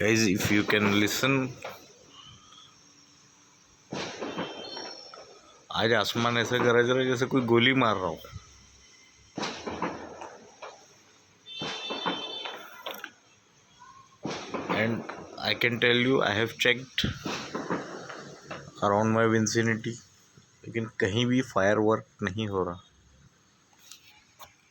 Guys, if you can listen, आज आसमान ऐसा गरज रहा है जैसे कोई गोली मार रहा हो. And I can tell you, I have checked around my vicinity, लेकिन कहीं भी फायर वर्क नहीं हो रहा.